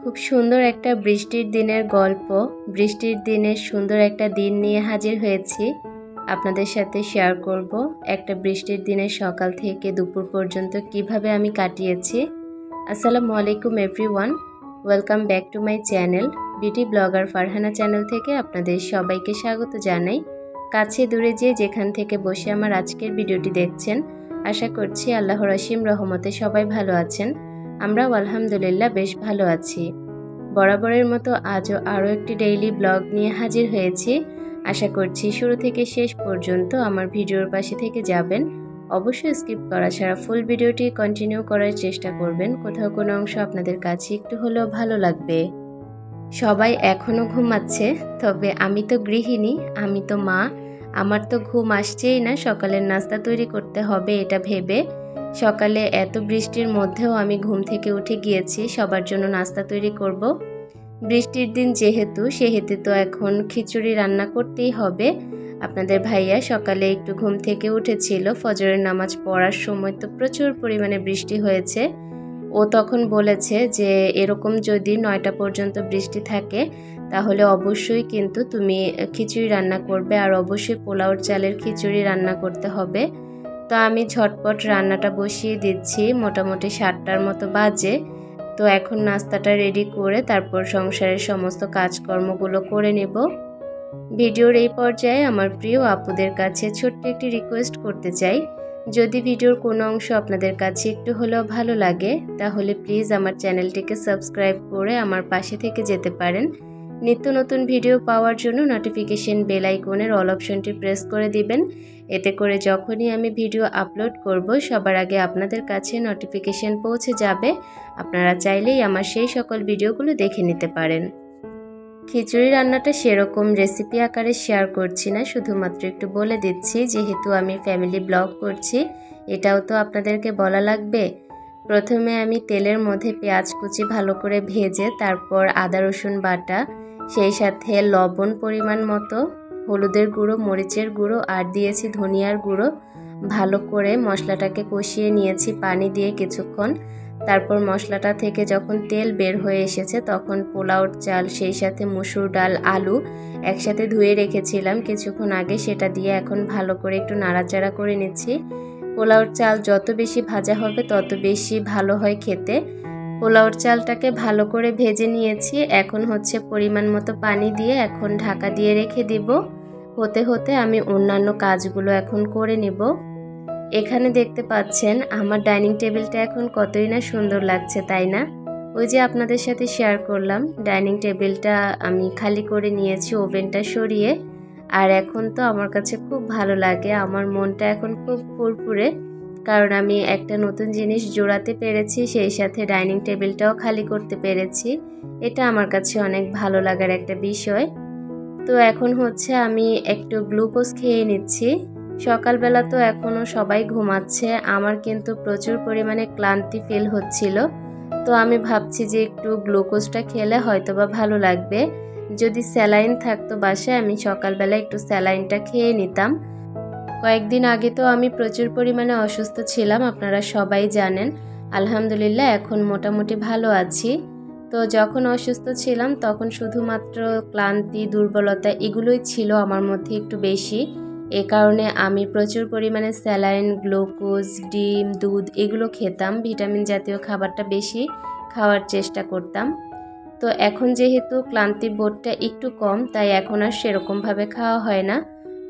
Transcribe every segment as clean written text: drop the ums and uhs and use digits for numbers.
খুব সুন্দর একটা বৃষ্টির দিনের গল্প, বৃষ্টির দিনের সুন্দর একটা দিন নিয়ে হাজির হয়েছি। আপনাদের সাথে শেয়ার করব একটা বৃষ্টির দিনের সকাল থেকে দুপুর পর্যন্ত কিভাবে আমি কাটিয়েছি। আসসালামু আলাইকুম everyone, welcome back to my channel beauty blogger Farhana channel থেকে আপনাদের সবাইকে স্বাগত জানাই। কাছে দূরে যেখান থেকে বসে আমার আজকের ভিডিওটি দেখছেন, আশা করছি আল্লাহর অসীম রহমতে সবাই ভালো আছেন। আমরাও আলহামদুলিল্লাহ বেশ ভালো আছি। বরাবরের মতো আজও আরও একটি ডেইলি ব্লগ নিয়ে হাজির হয়েছি। আশা করছি শুরু থেকে শেষ পর্যন্ত আমার ভিডিওর পাশে থেকে যাবেন। অবশ্যই স্কিপ করা ছাড়া ফুল ভিডিওটি কন্টিনিউ করার চেষ্টা করবেন। কোথাও কোনো অংশ আপনাদের কাছে একটু হলেও ভালো লাগবে। সবাই এখনও ঘুমাচ্ছে, তবে আমি তো গৃহিণী, আমি তো মা, আমার তো ঘুম আসছেই না। সকালের নাস্তা তৈরি করতে হবে এটা ভেবে সকালে এত বৃষ্টির মধ্যেও আমি ঘুম থেকে উঠে গিয়েছি সবার জন্য নাস্তা তৈরি করব। বৃষ্টির দিন সেহেতু তো এখন খিচুড়ি রান্না করতেই হবে। আপনাদের ভাইয়া সকালে একটু ঘুম থেকে উঠেছিল, ফজরের নামাজ পড়ার সময় তো প্রচুর পরিমাণে বৃষ্টি হয়েছে। ও তখন বলেছে যে এরকম যদি 9টা পর্যন্ত বৃষ্টি থাকে তাহলে অবশ্যই কিন্তু তুমি খিচুড়ি রান্না করবে, আর অবশ্যই পোলাওর চালের খিচুড়ি রান্না করতে হবে। তো আমি ঝটপট রান্নাটা বসিয়ে দিচ্ছি, মোটামুটি 7টার মতো বাজে। তো এখন নাস্তাটা রেডি করে তারপর সংসারের সমস্ত কাজকর্মগুলো করে নেব। ভিডিওর এই পর্যায়ে আমার প্রিয় আপুদের কাছে ছোট্ট একটি রিকোয়েস্ট করতে চাই, যদি ভিডিওর কোনো অংশ আপনাদের কাছে একটু হলেও ভালো লাগে তাহলে প্লিজ আমার চ্যানেলটিকে সাবস্ক্রাইব করে আমার পাশে থেকে যেতে পারেন। নিত্য নতুন ভিডিও পাওয়ার জন্য নোটিফিকেশন বেল আইকনের অল অপশনটি প্রেস করে দিবেন। এতে করে যখনই আমি ভিডিও আপলোড করব সবার আগে আপনাদের কাছে নোটিফিকেশন পৌঁছে যাবে। আপনারা চাইলেই আমার সেই সকল ভিডিওগুলো দেখে নিতে পারেন। খিচুড়ি রান্নাটা সেরকম রেসিপি আকারে শেয়ার করছি না, শুধুমাত্র একটু বলে দিচ্ছি, যেহেতু আমি ফ্যামিলি ব্লগ করছি এটাও তো আপনাদেরকে বলা লাগবে। প্রথমে আমি তেলের মধ্যে পেঁয়াজ কুচি ভালো করে ভেজে তারপর আদা রসুন বাটা, সেই সাথে লবণ পরিমাণ মতো, হলুদের গুঁড়ো, মরিচের গুঁড়ো আর দিয়েছি ধনিয়ার গুঁড়ো। ভালো করে মশলাটাকে কষিয়ে নিয়েছি পানি দিয়ে কিছুক্ষণ। তারপর মশলাটা থেকে যখন তেল বের হয়ে এসেছে তখন পোলাওর চাল, সেই সাথে মসুর ডাল, আলু একসাথে ধুয়ে রেখেছিলাম কিছুক্ষণ আগে, সেটা দিয়ে এখন ভালো করে একটু নাড়াচাড়া করে নিচ্ছি। পোলাওর চাল যত বেশি ভাজা হবে তত বেশি ভালো হয় খেতে। পোলাওর চালটাকে ভালো করে ভেজে নিয়েছি। এখন হচ্ছে পরিমাণ মতো পানি দিয়ে এখন ঢাকা দিয়ে রেখে দিব। হতে হতে আমি অন্যান্য কাজগুলো এখন করে নিব। এখানে দেখতে পাচ্ছেন আমার ডাইনিং টেবিলটা এখন কতই না সুন্দর লাগছে, তাই না? ওই যে আপনাদের সাথে শেয়ার করলাম ডাইনিং টেবিলটা আমি খালি করে নিয়েছি ওভেনটা সরিয়ে, আর এখন তো আমার কাছে খুব ভালো লাগে, আমার মনটা এখন খুব ফুরফুরে, কারণ আমি একটা নতুন জিনিস জোড়াতে পেরেছি, সেই সাথে ডাইনিং টেবিলটাও খালি করতে পেরেছি। এটা আমার কাছে অনেক ভালো লাগার একটা বিষয়। তো এখন হচ্ছে আমি একটু গ্লুকোজ খেয়ে নিচ্ছি। সকালবেলা তো এখনও সবাই ঘুমাচ্ছে, আমার কিন্তু প্রচুর পরিমাণে ক্লান্তি ফিল হচ্ছিল। তো আমি ভাবছি যে একটু গ্লুকোজটা খেলে হয়তো বা ভালো লাগবে। যদি স্যালাইন থাকতো বাসায় আমি সকালবেলা একটু স্যালাইনটা খেয়ে নিতাম। কয়েকদিন আগে তো আমি প্রচুর পরিমাণে অসুস্থ ছিলাম, আপনারা সবাই জানেন। আলহামদুলিল্লাহ এখন মোটামুটি ভালো আছি। তো যখন অসুস্থ ছিলাম তখন শুধুমাত্র ক্লান্তি, দুর্বলতা এগুলোই ছিল আমার মধ্যে একটু বেশি। এ কারণে আমি প্রচুর পরিমাণে স্যালাইন, গ্লুকোজ, ডিম, দুধ এগুলো খেতাম, ভিটামিন জাতীয় খাবারটা বেশি খাওয়ার চেষ্টা করতাম। তো এখন যেহেতু ক্লান্তির বোধটা একটু কম, তাই এখন আর সেরকমভাবে খাওয়া হয় না।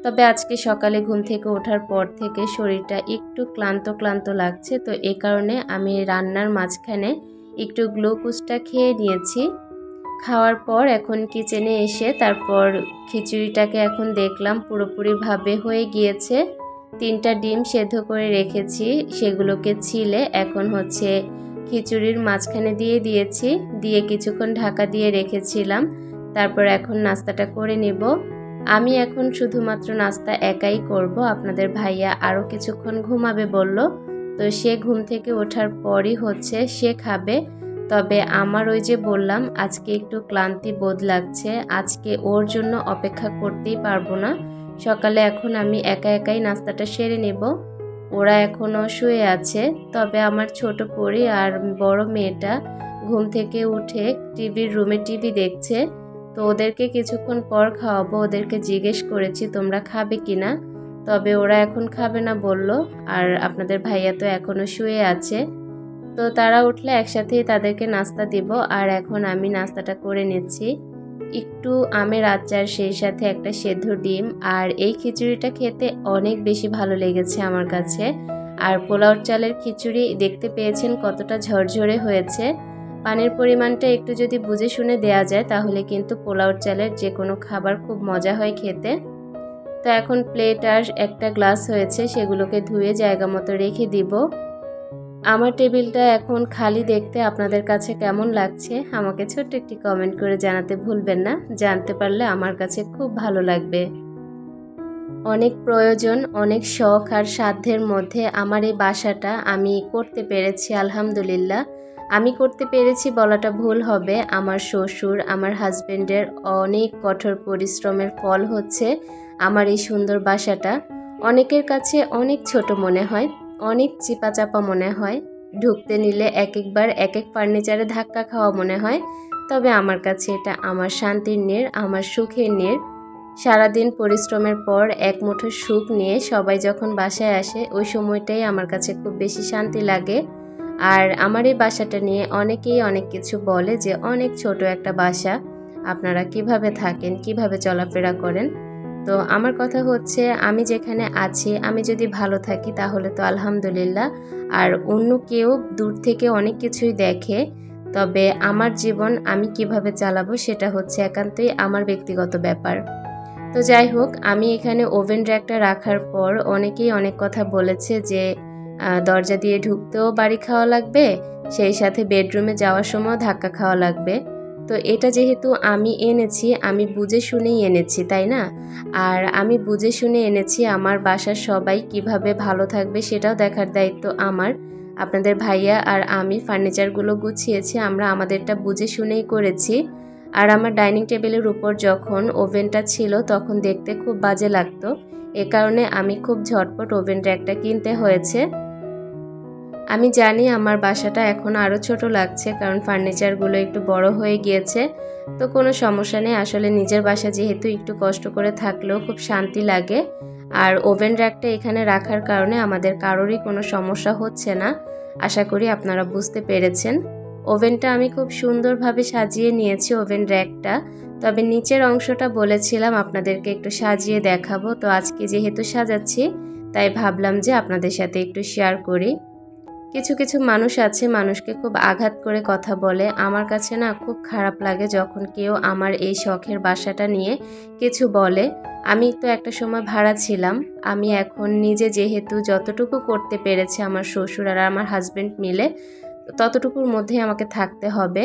তবে আজকে সকালে ঘুম থেকে ওঠার পর থেকে শরীরটা একটু ক্লান্ত ক্লান্ত লাগছে, তো এ কারণে আমি রান্নার মাঝখানে একটু গ্লুকোজটা খেয়ে নিয়েছি। খাওয়ার পর এখন কিচেনে এসে তারপর খিচুড়িটাকে এখন দেখলাম পুরোপুরিভাবে হয়ে গিয়েছে। 3টা ডিম সেদ্ধ করে রেখেছি, সেগুলোকে ছিলে এখন হচ্ছে খিচুড়ির মাঝখানে দিয়ে দিয়েছি, দিয়ে কিছুক্ষণ ঢাকা দিয়ে রেখেছিলাম। তারপর এখন নাস্তাটা করে নেব। আমি এখন শুধুমাত্র নাস্তা একাই করব, আপনাদের ভাইয়া আরও কিছুক্ষণ ঘুমাবে বলল, তো সে ঘুম থেকে ওঠার পরই হচ্ছে সে খাবে। তবে আমার ওই যে বললাম আজকে একটু ক্লান্তি বোধ লাগছে, আজকে ওর জন্য অপেক্ষা করতেই পারবো না। সকালে এখন আমি একা একাই নাস্তাটা সেরে নেব। ওরা এখনও শুয়ে আছে, তবে আমার ছোট পরি আর বড় মেয়েটা ঘুম থেকে উঠে টিভির রুমে টিভি দেখছে। তো ওদেরকে কিছুক্ষণ পর খাওয়াবো। ওদেরকে জিজ্ঞেস করেছি তোমরা খাবে কিনা, তবে ওরা এখন খাবে না বলল। আর আপনাদের ভাইয়া তো এখনো শুয়ে আছে। তো তারা উঠলে একসাথেই তাদেরকে নাস্তা দিব। আর এখন আমি নাস্তাটা করে নিচ্ছি। একটু আমের আচার, সেই সাথে একটা সেদ্ধ ডিম। আর এই খিচুড়িটা খেতে অনেক বেশি ভালো লেগেছে আমার কাছে। আর পোলাওর চালের খিচুড়ি দেখতে পেয়েছেন কতটা ঝরঝরে হয়েছে। পানির পরিমাণটা একটু যদি বুঝে শুনে দেয়া যায় তাহলে কিন্তু পোলাওর চালের যে কোনো খাবার খুব মজা হয় খেতে। তো এখন প্লেট আর একটা গ্লাস হয়েছে, সেগুলোকে ধুয়ে জায়গা মতো রেখে দিব। আমার টেবিলটা এখন খালি দেখতে আপনাদের কাছে কেমন লাগছে আমাকে ছোট্ট একটি কমেন্ট করে জানাতে ভুলবেন না। জানতে পারলে আমার কাছে খুব ভালো লাগবে। অনেক প্রয়োজন, অনেক শখ আর সাধ্যের মধ্যে আমার এই বাসাটা আমি করতে পেরেছি আলহামদুলিল্লাহ। আমি করতে পেরেছি বলাটা ভুল হবে। আমার শ্বশুর, আমার হাজবেন্ডের অনেক কঠোর পরিশ্রমের ফল হচ্ছে আমার এই সুন্দর বাসাটা। অনেকের কাছে অনেক ছোট মনে হয়, অনেক চিপাচাপা মনে হয়, ঢুকতে নিলে এক একবার এক এক ফার্নিচারে ধাক্কা খাওয়া মনে হয়। তবে আমার কাছে এটা আমার শান্তির নীড়, আমার সুখের নীড়। সারাদিন পরিশ্রমের পর এক মুঠো সুখ নিয়ে সবাই যখন বাসায় আসে ওই সময়টাই আমার কাছে খুব বেশি শান্তি লাগে। আর আমার এই বাসাটা নিয়ে অনেকেই অনেক কিছু বলে যে অনেক ছোট একটা বাসা, আপনারা কিভাবে থাকেন, কিভাবে চলাফেরা করেন। তো আমার কথা হচ্ছে আমি যেখানে আছি আমি যদি ভালো থাকি তাহলে তো আলহামদুলিল্লাহ। আর অন্য কেউ দূর থেকে অনেক কিছুই দেখে, তবে আমার জীবন আমি কিভাবে চালাবো সেটা হচ্ছে একান্তই আমার ব্যক্তিগত ব্যাপার। তো যাই হোক, আমি এখানে ওভেন র্যাকটা রাখার পর অনেকেই অনেক কথা বলেছে যে দরজা দিয়ে ঢুকতেও বাড়ি খাওয়া লাগবে, সেই সাথে বেডরুমে যাওয়ার সময় ধাক্কা খাওয়া লাগবে। তো এটা যেহেতু আমি এনেছি, আমি বুঝে শুনেই এনেছি, তাই না? আর আমি বুঝে শুনে এনেছি, আমার বাসার সবাই কিভাবে ভালো থাকবে সেটাও দেখার দায়িত্ব আমার। আপনাদের ভাইয়া আর আমি ফার্নিচারগুলো গুছিয়েছি, আমরা আমাদেরটা বুঝে শুনেই করেছি। আর আমার ডাইনিং টেবিলের উপর যখন ওভেনটা ছিল তখন দেখতে খুব বাজে লাগতো, এ কারণে আমি খুব ঝটপট ওভেন র্যাকটা কিনতে হয়েছে। আমি জানি আমার বাসাটা এখন আরও ছোট লাগছে কারণ ফার্নিচারগুলো একটু বড় হয়ে গিয়েছে। তো কোনো সমস্যা নেই, আসলে নিজের বাসা যেহেতু একটু কষ্ট করে থাকলেও খুব শান্তি লাগে। আর ওভেন র্যাকটা এখানে রাখার কারণে আমাদের কারোরই কোনো সমস্যা হচ্ছে না। আশা করি আপনারা বুঝতে পেরেছেন। ওভেনটা আমি খুব সুন্দরভাবে সাজিয়ে নিয়েছি, ওভেন র্যাকটা। তবে নিচের অংশটা বলেছিলাম আপনাদেরকে একটু সাজিয়ে দেখাবো। তো আজকে যেহেতু সাজাচ্ছি তাই ভাবলাম যে আপনাদের সাথে একটু শেয়ার করি। কিছু কিছু মানুষ আছে মানুষকে খুব আঘাত করে কথা বলে। আমার কাছে না খুব খারাপ লাগে যখন কেউ আমার এই শখের বাসাটা নিয়ে কিছু বলে। আমি তো একটা সময় ভাড়া ছিলাম, আমি এখন নিজে যেহেতু যতটুকু করতে পেরেছি আমার শ্বশুর আর আমার হাজবেন্ড মিলে ততটুকুর মধ্যেই আমাকে থাকতে হবে।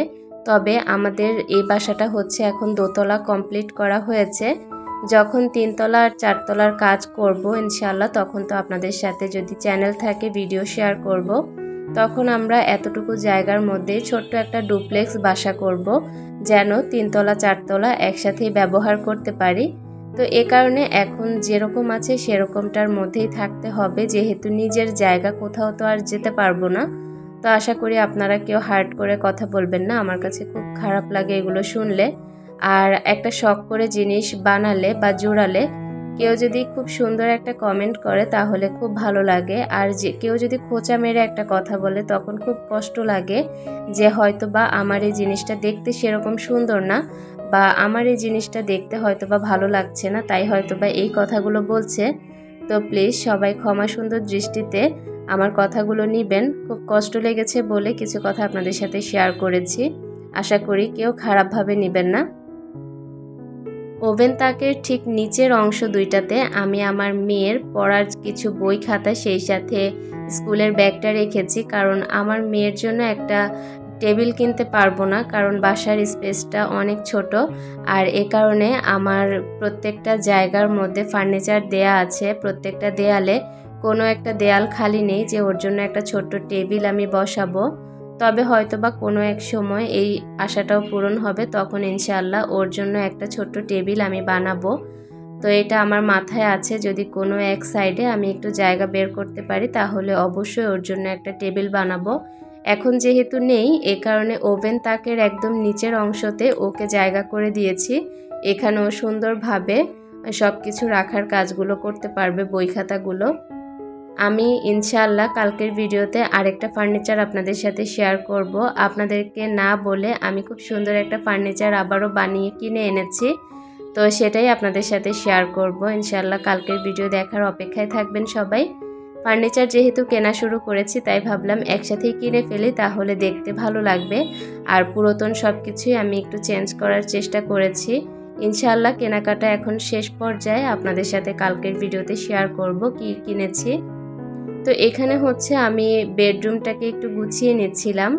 তবে আমাদের এই বাসাটা হচ্ছে এখন দোতলা কমপ্লিট করা হয়েছে। যখন 3 তলা আর 4 তলার কাজ করব ইনশাআল্লাহ, তখন তো আপনাদের সাথে যদি চ্যানেল থাকে ভিডিও শেয়ার করব। তখন আমরা এতটুকু জায়গার মধ্যে ছোট্ট একটা ডুপ্লেক্স বাসা করব, যেন 3 তলা 4 তলা একসাথেই ব্যবহার করতে পারি। তো এ কারণে এখন যেরকম আছে সেরকমটার মধ্যেই থাকতে হবে, যেহেতু নিজের জায়গা, কোথাও তো আর যেতে পারবো না। তো আশা করি আপনারা কেউ হার্ট করে কথা বলবেন না, আমার কাছে খুব খারাপ লাগে এগুলো শুনলে। আর একটা শখ করে জিনিস বানালে বা জোড়ালে কেউ যদি খুব সুন্দর একটা কমেন্ট করে তাহলে খুব ভালো লাগে। আর যে কেউ যদি খোঁচা মেরে একটা কথা বলে তখন খুব কষ্ট লাগে যে হয়তো বা আমার এই জিনিসটা দেখতে সেরকম সুন্দর না, বা আমার এই জিনিসটা দেখতে হয়তো বা ভালো লাগছে না, তাই হয়তো বা এই কথাগুলো বলছে। তো প্লিজ সবাই ক্ষমা সুন্দর দৃষ্টিতে আমার কথাগুলো নেবেন। খুব কষ্ট লেগেছে বলে কিছু কথা আপনাদের সাথে শেয়ার করেছি, আশা করি কেউ খারাপভাবে নেবেন না। ওভেন তাকের ঠিক নিচের অংশ দুইটাতে আমি আমার মেয়ের পড়ার কিছু বই খাতা, সেই সাথে স্কুলের ব্যাগটা রেখেছি, কারণ আমার মেয়ের জন্য একটা টেবিল কিনতে পারবো না, কারণ বাসার স্পেসটা অনেক ছোট। আর এ কারণে আমার প্রত্যেকটা জায়গার মধ্যে ফার্নিচার দেয়া আছে, প্রত্যেকটা দেয়ালে কোনো একটা দেয়াল খালি নেই যে ওর জন্য একটা ছোট্ট টেবিল আমি বসাবো। তবে হয়তো বা কোনো এক সময় এই আশাটাও পূরণ হবে, তখন ইনশাআল্লাহ ওর জন্য একটা ছোট্ট টেবিল আমি বানাবো। তো এটা আমার মাথায় আছে, যদি কোনো এক সাইডে আমি একটু জায়গা বের করতে পারি তাহলে অবশ্যই ওর জন্য একটা টেবিল বানাবো। এখন যেহেতু নেই এ কারণে ওভেন তাকের একদম নিচের অংশতে ওকে জায়গা করে দিয়েছি। এখানেও সুন্দরভাবে সব কিছু রাখার কাজগুলো করতে পারবে, বই খাতাগুলো। আমি ইনশাআল্লাহ কালকের ভিডিওতে আরেকটা ফার্নিচার আপনাদের সাথে শেয়ার করব। আপনাদেরকে না বলে আমি খুব সুন্দর একটা ফার্নিচার আবারও বানিয়ে কিনে এনেছি, তো সেটাই আপনাদের সাথে শেয়ার করব। ইনশাআল্লাহ কালকের ভিডিও দেখার অপেক্ষায় থাকবেন সবাই। ফার্নিচার যেহেতু কেনা শুরু করেছি তাই ভাবলাম একসাথেই কিনে ফেলি, তাহলে দেখতে ভালো লাগবে। আর পুরাতন সব কিছুই আমি একটু চেঞ্জ করার চেষ্টা করেছি। ইনশাআল্লাহ কেনাকাটা এখন শেষ পর্যায়ে, আপনাদের সাথে কালকের ভিডিওতে শেয়ার করব কি কিনেছি। তো এখানে হচ্ছে আমি বেডরুমটাকে একটু গুছিয়ে নিচ্ছিলাম।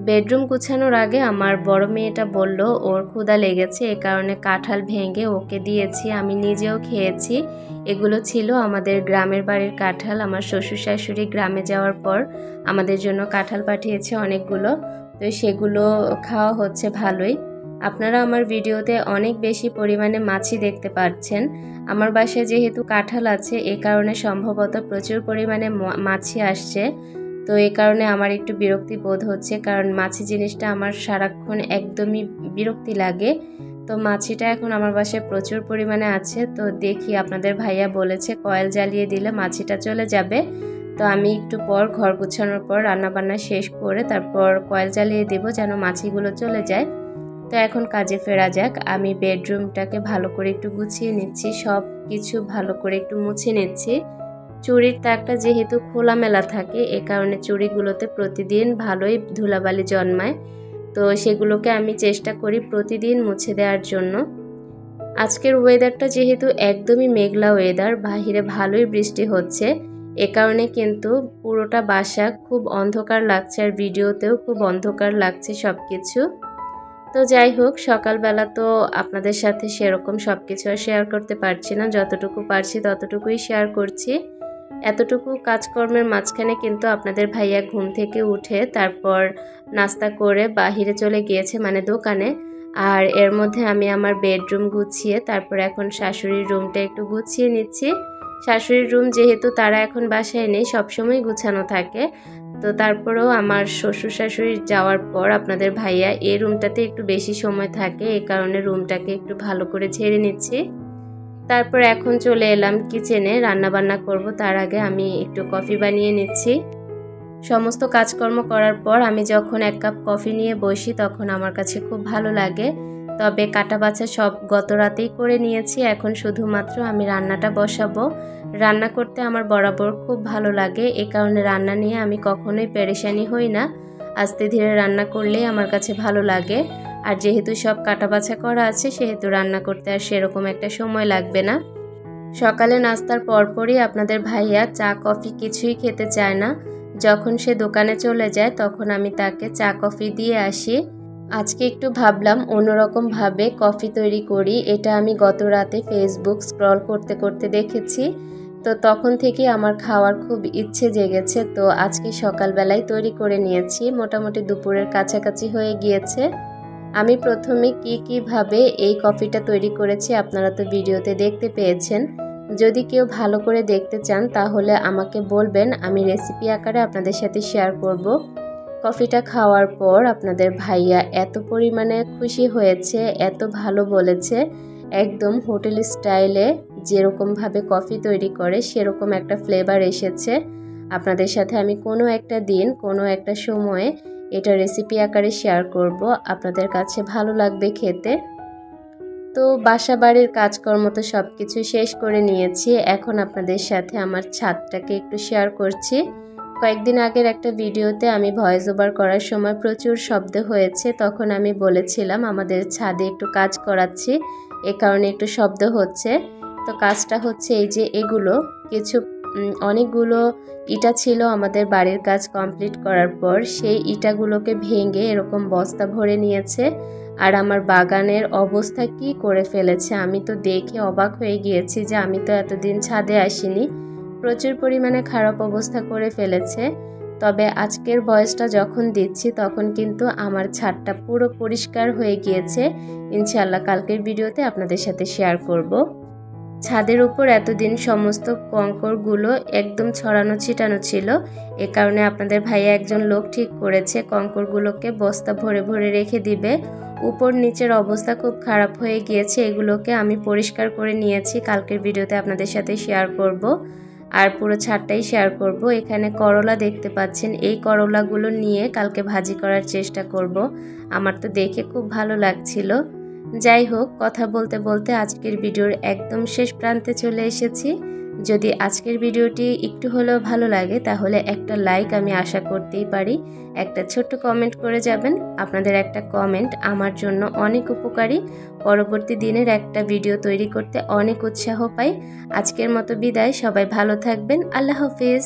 বেডরুম গুছানোর আগে আমার বড় মেয়েটা বলল ওর ক্ষুধা লেগেছে, এ কারণে কাঁঠাল ভেঙে ওকে দিয়েছি, আমি নিজেও খেয়েছি। এগুলো ছিল আমাদের গ্রামের বাড়ির কাঁঠাল। আমার শ্বশুর শাশুড়ি গ্রামে যাওয়ার পর আমাদের জন্য কাঁঠাল পাঠিয়েছে অনেকগুলো, তো সেগুলো খাওয়া হচ্ছে ভালোই। আপনারা আমার ভিডিওতে অনেক বেশি পরিমাণে মাছি দেখতে পাচ্ছেন। আমার বাসায় যেহেতু কাঁঠাল আছে এ কারণে সম্ভবত প্রচুর পরিমাণে মাছি আসছে, তো এই কারণে আমার একটু বিরক্তি বোধ হচ্ছে, কারণ মাছি জিনিসটা আমার সারাক্ষণ একদমই বিরক্তি লাগে। তো মাছিটা এখন আমার বাসায় প্রচুর পরিমাণে আছে, তো দেখি আপনাদের ভাইয়া বলেছে কয়েল জ্বালিয়ে দিলে মাছিটা চলে যাবে। তো আমি একটু পর ঘর গুছানোর পর রান্নাবান্না শেষ করে তারপর কয়েল জ্বালিয়ে দেব যেন মাছিগুলো চলে যায়। তো এখন কাজে ফেরা যাক। আমি বেডরুমটাকে ভালো করে একটু গুছিয়ে নিচ্ছি, সব কিছু ভালো করে একটু মুছে নিচ্ছি। চুড়ির তাকটা যেহেতু খোলামেলা থাকে এ কারণে চুড়িগুলোতে প্রতিদিন ভালোই ধুলাবালি জন্মায়, তো সেগুলোকে আমি চেষ্টা করি প্রতিদিন মুছে দেওয়ার জন্য। আজকের ওয়েদারটা যেহেতু একদমই মেঘলা ওয়েদার, বাহিরে ভালোই বৃষ্টি হচ্ছে, এ কারণে কিন্তু পুরোটা বাসা খুব অন্ধকার লাগছে, আর ভিডিওতেও খুব অন্ধকার লাগছে সব কিছু। তো যাই হোক, সকালবেলা তো আপনাদের সাথে সেরকম সব কিছু আর শেয়ার করতে পারছি না, যতটুকু পারছি ততটুকুই শেয়ার করছি। এতটুকু কাজকর্মের মাঝখানে কিন্তু আপনাদের ভাইয়া ঘুম থেকে উঠে তারপর নাস্তা করে বাহিরে চলে গিয়েছে, মানে দোকানে। আর এর মধ্যে আমি আমার বেডরুম গুছিয়ে তারপর এখন শাশুড়ির রুমটা একটু গুছিয়ে নিচ্ছি। শাশুড়ির রুম যেহেতু তারা এখন বাসায় নেই, সবসময় গুছানো থাকে, তো তারপরেও আমার শ্বশুর শাশুড়ি যাওয়ার পর আপনাদের ভাইয়া এই রুমটাতে একটু বেশি সময় থাকে, এই কারণে রুমটাকে একটু ভালো করে ঝেড়ে নিচ্ছি। তারপর এখন চলে এলাম কিচেনে, রান্নাবান্না করব। তার আগে আমি একটু কফি বানিয়ে নিচ্ছি। সমস্ত কাজকর্ম করার পর আমি যখন এক কাপ কফি নিয়ে বসি তখন আমার কাছে খুব ভালো লাগে। তবে কাটা বাছা সব গত রাতেই করে নিয়েছি, এখন শুধুমাত্র আমি রান্নাটা বসাবো। রান্না করতে আমার বরাবর খুব ভালো লাগে, এ কারণে রান্না নিয়ে আমি কখনোই পেরেশানি হই না। আস্তে ধীরে রান্না করলেই আমার কাছে ভালো লাগে। আর যেহেতু সব কাটা বাছা করা আছে সেহেতু রান্না করতে আর সেরকম একটা সময় লাগবে না। সকালে নাস্তার পরপরই আপনাদের ভাইয়া চা কফি কিছুই খেতে চায় না। যখন সে দোকানে চলে যায় তখন আমি তাকে চা কফি দিয়ে আসি। আজকে একটু ভাবলাম অন্যরকমভাবে কফি তৈরি করি, এটা আমি গত রাতে ফেসবুক স্ক্রল করতে করতে দেখেছি, তো তখন থেকে আমার খাওয়ার খুব ইচ্ছে জেগেছে। তো আজকে সকালবেলায় তৈরি করে নিয়েছি, মোটামুটি দুপুরের কাছাকাছি হয়ে গিয়েছে। আমি প্রথমে কিভাবে এই কফিটা তৈরি করেছি আপনারা তো ভিডিওতে দেখতে পেয়েছেন। যদি কেউ ভালো করে দেখতে চান তাহলে আমাকে বলবেন, আমি রেসিপি আকারে আপনাদের সাথে শেয়ার করব। কফিটা খাওয়ার পর আপনাদের ভাইয়া এত পরিমাণে খুশি হয়েছে, এত ভালো বলেছে, একদম হোটেল স্টাইলে যেরকমভাবে কফি তৈরি করে সেরকম একটা ফ্লেভার এসেছে। আপনাদের সাথে আমি কোনো একটা দিন কোনো একটা সময়ে এটা রেসিপি আকারে শেয়ার করব, আপনাদের কাছে ভালো লাগবে খেতে। তো বাসা বাড়ির কাজকর্ম তো সব কিছু শেষ করে নিয়েছি, এখন আপনাদের সাথে আমার ছাদটাকে একটু শেয়ার করছি। কয়েকদিন আগের একটা ভিডিওতে আমি ভয়েস ওভার করার সময় প্রচুর শব্দ হয়েছে, তখন আমি বলেছিলাম আমাদের ছাদে একটু কাজ করাচ্ছি, এ কারণে একটু শব্দ হচ্ছে। তো কাজটা হচ্ছে এই যে এগুলো কিছু অনেকগুলো ইটা ছিল আমাদের বাড়ির কাজ কমপ্লিট করার পর, সেই ইটাগুলোকে ভেঙে এরকম বস্তা ভরে নিয়েছে। আর আমার বাগানের অবস্থা কি করে ফেলেছে, আমি তো দেখে অবাক হয়ে গিয়েছি যে আমি তো এতদিন ছাদে আসিনি, প্রচুর পরিমাণে খারাপ অবস্থা করে ফেলেছে। তবে আজকের ভয়েসটা যখন দিচ্ছি তখন কিন্তু আমার ছাদটা পুরো পরিষ্কার হয়ে গিয়েছে। ইনশাআল্লাহ কালকের ভিডিওতে আপনাদের সাথে শেয়ার করব। ছাদের উপর এতদিন সমস্ত কঙ্করগুলো একদম ছড়ানো ছিটানো ছিল। এ কারণে আপনাদের ভাইয়া একজন লোক ঠিক করেছে কঙ্করগুলোকে বস্তা ভরে ভরে রেখে দিবে। উপর নিচের অবস্থা খুব খারাপ হয়ে গিয়েছে, এগুলোকে আমি পরিষ্কার করে নিয়েছি, কালকের ভিডিওতে আপনাদের সাথে শেয়ার করব। আর পুরো ছাদটাই শেয়ার করব। এখানে করলা দেখতে পাচ্ছেন, এই করলাগুলো নিয়ে কালকে ভাজি করার চেষ্টা করব। আমার তো দেখে খুব ভালো লাগছিল। যাই হোক, কথা বলতে বলতে আজকের ভিডিওর একদম শেষ প্রান্তে চলে এসেছি। যদি আজকের ভিডিওটি একটু হলেও ভালো লাগে তাহলে একটা লাইক আমি আশা করতেই পারি, একটা ছোট্ট কমেন্ট করে যাবেন। আপনাদের একটা কমেন্ট আমার জন্য অনেক উপকারী, পরবর্তী দিনের একটা ভিডিও তৈরি করতে অনেক উৎসাহ পাই। আজকের মতো বিদায়, সবাই ভালো থাকবেন, আল্লাহ হাফেজ।